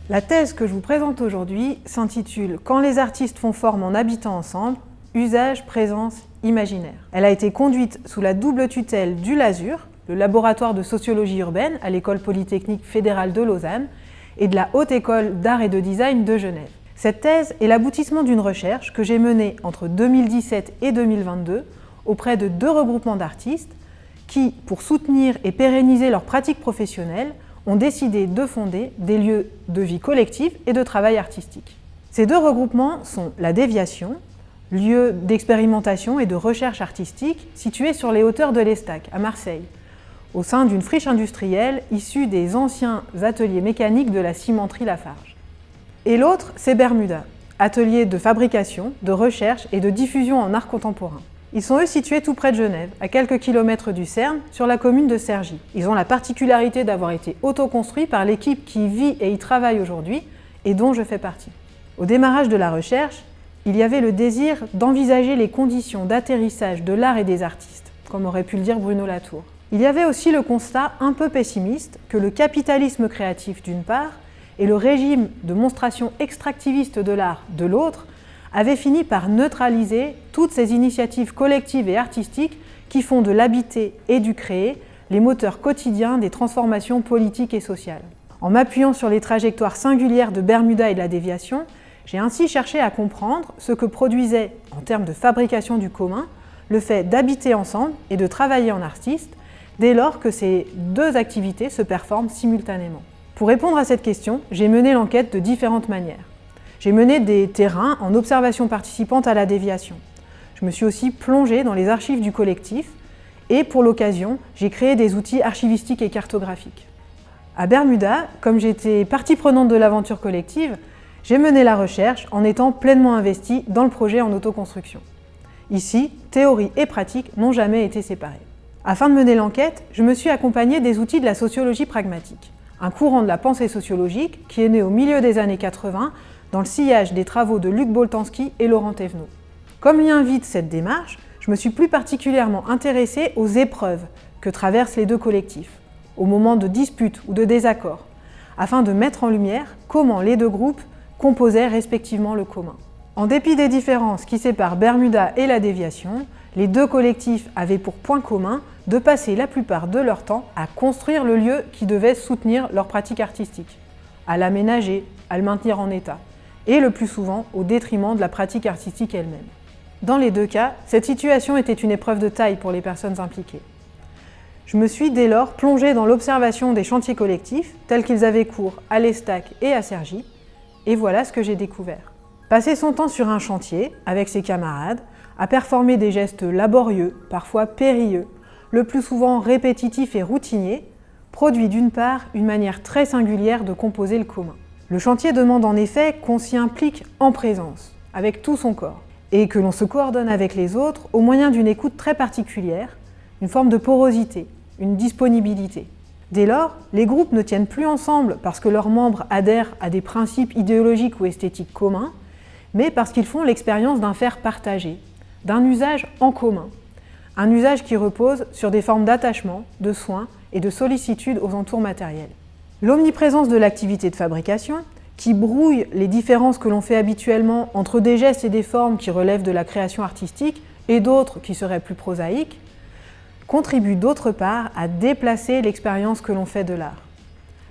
La thèse que je vous présente aujourd'hui s'intitule « Quand les artistes font forme en habitant ensemble, usage, présence, imaginaire ». Elle a été conduite sous la double tutelle du LASUR, le laboratoire de sociologie urbaine à l'École polytechnique fédérale de Lausanne, et de la Haute École d'art et de design de Genève. Cette thèse est l'aboutissement d'une recherche que j'ai menée entre 2017 et 2022 auprès de 2 regroupements d'artistes qui, pour soutenir et pérenniser leurs pratiques professionnelles, ont décidé de fonder des lieux de vie collective et de travail artistique. Ces 2 regroupements sont la Déviation, lieu d'expérimentation et de recherche artistique situé sur les hauteurs de l'Estac, à Marseille, au sein d'une friche industrielle issue des anciens ateliers mécaniques de la cimenterie Lafarge. Et l'autre, c'est Bermuda, atelier de fabrication, de recherche et de diffusion en art contemporain. Ils sont eux situés tout près de Genève, à quelques kilomètres du CERN, sur la commune de Cergy. Ils ont la particularité d'avoir été autoconstruits par l'équipe qui vit et y travaille aujourd'hui, et dont je fais partie. Au démarrage de la recherche, il y avait le désir d'envisager les conditions d'atterrissage de l'art et des artistes, comme aurait pu le dire Bruno Latour. Il y avait aussi le constat un peu pessimiste que le capitalisme créatif d'une part et le régime de monstration extractiviste de l'art de l'autre avaient fini par neutraliser toutes ces initiatives collectives et artistiques qui font de l'habiter et du créer les moteurs quotidiens des transformations politiques et sociales. En m'appuyant sur les trajectoires singulières de Bermuda et de la Déviation, j'ai ainsi cherché à comprendre ce que produisait, en termes de fabrication du commun, le fait d'habiter ensemble et de travailler en artiste, dès lors que ces 2 activités se performent simultanément. Pour répondre à cette question, j'ai mené l'enquête de différentes manières. J'ai mené des terrains en observation participante à la Déviation. Je me suis aussi plongée dans les archives du collectif et, pour l'occasion, j'ai créé des outils archivistiques et cartographiques. À Bermuda, comme j'étais partie prenante de l'aventure collective, j'ai mené la recherche en étant pleinement investie dans le projet en autoconstruction. Ici, théorie et pratique n'ont jamais été séparées. Afin de mener l'enquête, je me suis accompagnée des outils de la sociologie pragmatique, un courant de la pensée sociologique qui est né au milieu des années 80 dans le sillage des travaux de Luc Boltanski et Laurent Thévenot. Comme l'y invite cette démarche, je me suis plus particulièrement intéressée aux épreuves que traversent les 2 collectifs, au moment de disputes ou de désaccords, afin de mettre en lumière comment les 2 groupes composaient respectivement le commun. En dépit des différences qui séparent Bermuda et la Déviation, les 2 collectifs avaient pour point commun de passer la plupart de leur temps à construire le lieu qui devait soutenir leur pratique artistique, à l'aménager, à le maintenir en état, et le plus souvent au détriment de la pratique artistique elle-même. Dans les 2 cas, cette situation était une épreuve de taille pour les personnes impliquées. Je me suis dès lors plongée dans l'observation des chantiers collectifs, tels qu'ils avaient cours à l'Estac et à Cergy, et voilà ce que j'ai découvert. Passer son temps sur un chantier, avec ses camarades, à performer des gestes laborieux, parfois périlleux, le plus souvent répétitifs et routiniers, produit d'une part une manière très singulière de composer le commun. Le chantier demande en effet qu'on s'y implique en présence, avec tout son corps, et que l'on se coordonne avec les autres au moyen d'une écoute très particulière, une forme de porosité, une disponibilité. Dès lors, les groupes ne tiennent plus ensemble parce que leurs membres adhèrent à des principes idéologiques ou esthétiques communs, mais parce qu'ils font l'expérience d'un faire partagé, d'un usage en commun, un usage qui repose sur des formes d'attachement, de soins et de sollicitude aux entours matériels. L'omniprésence de l'activité de fabrication, qui brouille les différences que l'on fait habituellement entre des gestes et des formes qui relèvent de la création artistique et d'autres qui seraient plus prosaïques, contribue d'autre part à déplacer l'expérience que l'on fait de l'art.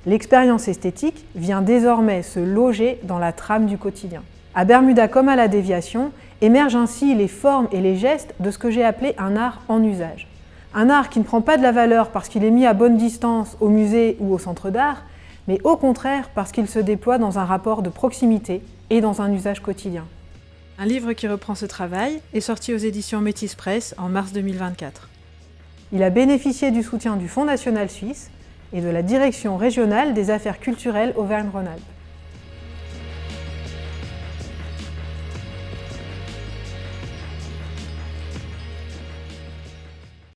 L'expérience esthétique vient désormais se loger dans la trame du quotidien. À Bermuda comme à la Déviation, émergent ainsi les formes et les gestes de ce que j'ai appelé un art en usage. Un art qui ne prend pas de la valeur parce qu'il est mis à bonne distance au musée ou au centre d'art, mais au contraire parce qu'il se déploie dans un rapport de proximité et dans un usage quotidien. Un livre qui reprend ce travail est sorti aux éditions Métis Press en mars 2024. Il a bénéficié du soutien du Fonds national suisse et de la Direction régionale des affaires culturelles Auvergne-Rhône-Alpes.